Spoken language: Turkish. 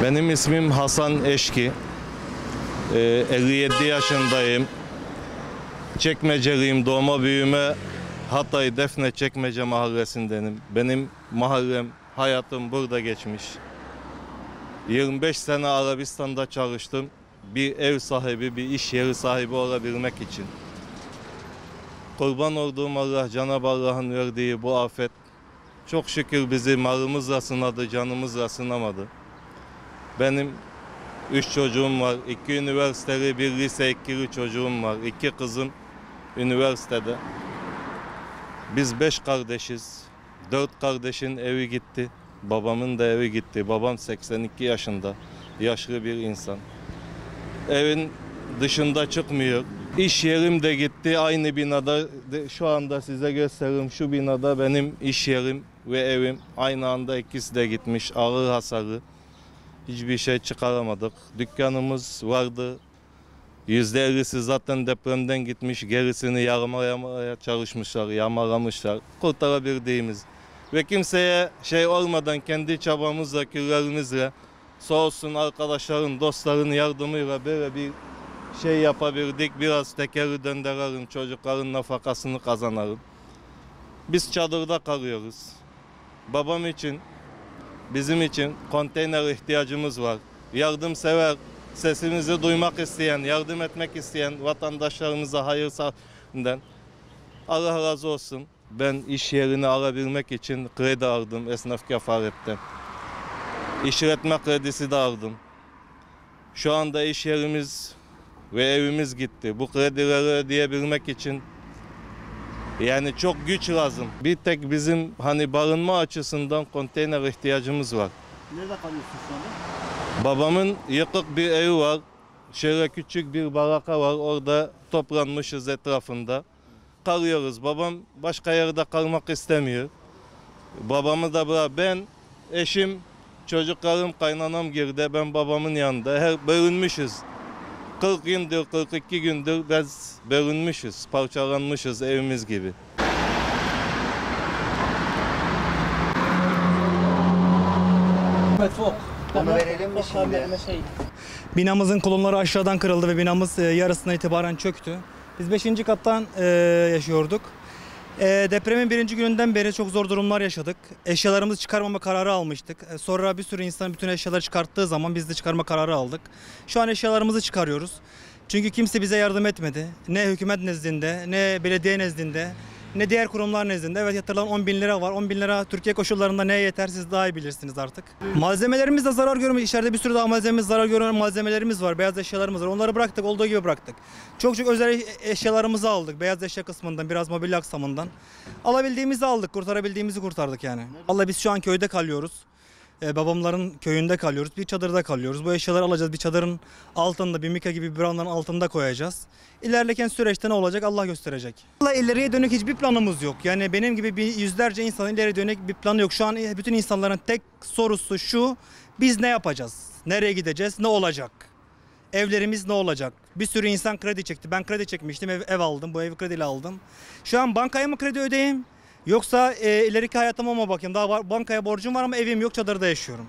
Benim ismim Hasan Eşki. 57 yaşındayım. Çekmeceliyim. Doğma büyüme Hatay Defne Çekmece mahallesindenim. Benim mahallem, hayatım burada geçmiş. 25 sene Arabistan'da çalıştım. Bir ev sahibi, bir iş yeri sahibi olabilmek için. Kurban olduğum Allah, Cenab-ı Allah'ın verdiği bu afet çok şükür bizi malımızla sınadı, canımızla sınamadı. Benim 3 çocuğum var, 2 üniversiteli, 1 lise 2'li çocuğum var, 2 kızım üniversitede. Biz 5 kardeşiz, 4 kardeşin evi gitti, babamın da evi gitti. Babam 82 yaşında, yaşlı bir insan. Evin dışında çıkmıyor. İş yerim de gitti, aynı binada, şu anda size gösteririm, şu binada benim iş yerim ve evim aynı anda ikisi de gitmiş, ağır hasarlı. Hiçbir şey çıkaramadık. Dükkanımız vardı. %50'si zaten depremden gitmiş. Gerisini yağmalamaya çalışmışlar, yağmalamışlar. Kurtarabildiğimiz. Ve kimseye şey olmadan kendi çabamızla, küllerimizle, sağ olsun arkadaşların, dostların yardımıyla böyle bir şey yapabildik. Biraz tekeri döndürelim, çocukların nafakasını kazanalım. Biz çadırda kalıyoruz. Babam için, bizim için konteyner ihtiyacımız var. Yardımsever, sesimizi duymak isteyen, yardım etmek isteyen vatandaşlarımıza hayır sahibinde Allah razı olsun. Ben iş yerini alabilmek için kredi aldım esnaf kefaretten. İşletme kredisi de aldım. Şu anda iş yerimiz ve evimiz gitti. Bu kredileri ödeyebilmek için yani çok güç lazım. Bir tek bizim hani barınma açısından konteyner ihtiyacımız var. Nerede kalıyorsun şu anda? Babamın yıkık bir evi var. Şöyle küçük bir baraka var. Orada toplanmışız etrafında. Kalıyoruz. Babam başka yerde kalmak istemiyor. Babamı da bırak. Ben, eşim, çocuklarım, kaynanam girdi. Ben babamın yanında. Her bölünmüşüz. 40 gündür, 42 gündür biz bölünmüşüz. Parçalanmışız evimiz gibi. Onu verelim mi şimdi? Binamızın kolonları aşağıdan kırıldı ve binamız yarısına itibaren çöktü. Biz 5. kattan yaşıyorduk. Depremin 1. gününden beri çok zor durumlar yaşadık. Eşyalarımızı çıkarmama kararı almıştık. Sonra bir sürü insan bütün eşyaları çıkarttığı zaman biz de çıkarma kararı aldık. Şu an eşyalarımızı çıkarıyoruz. Çünkü kimse bize yardım etmedi. Ne hükümet nezdinde, ne belediye nezdinde, ne diğer kurumlar nezdinde. Evet, yatırılan 10 bin lira var. 10 bin lira Türkiye koşullarında neye yeter siz daha iyi bilirsiniz artık. Malzemelerimiz de zarar görmüş. İçeride bir sürü daha zarar gören malzemelerimiz var. Beyaz eşyalarımız var. Onları bıraktık, olduğu gibi bıraktık. Çok özel eşyalarımızı aldık. Beyaz eşya kısmından, biraz mobilya aksamından. Alabildiğimizi aldık, kurtarabildiğimizi kurtardık yani. Vallahi biz şu an köyde kalıyoruz. Babamların köyünde kalıyoruz. Bir çadırda kalıyoruz. Bu eşyaları alacağız. Bir çadırın altında, bir mika gibi bir brandanın altında koyacağız. İlerleyen süreçte ne olacak Allah gösterecek. Vallahi ileriye dönük hiçbir planımız yok. Yani benim gibi yüzlerce insanın ileriye dönük bir planı yok. Şu an bütün insanların tek sorusu şu: biz ne yapacağız? Nereye gideceğiz? Ne olacak? Evlerimiz ne olacak? Bir sürü insan kredi çekti. Ben kredi çekmiştim. Ev aldım. Bu evi krediyle aldım. Şu an bankaya mı kredi ödeyeyim? Yoksa ileriki hayatıma mı bakayım? Daha bankaya borcum var ama evim yok, çadırda yaşıyorum.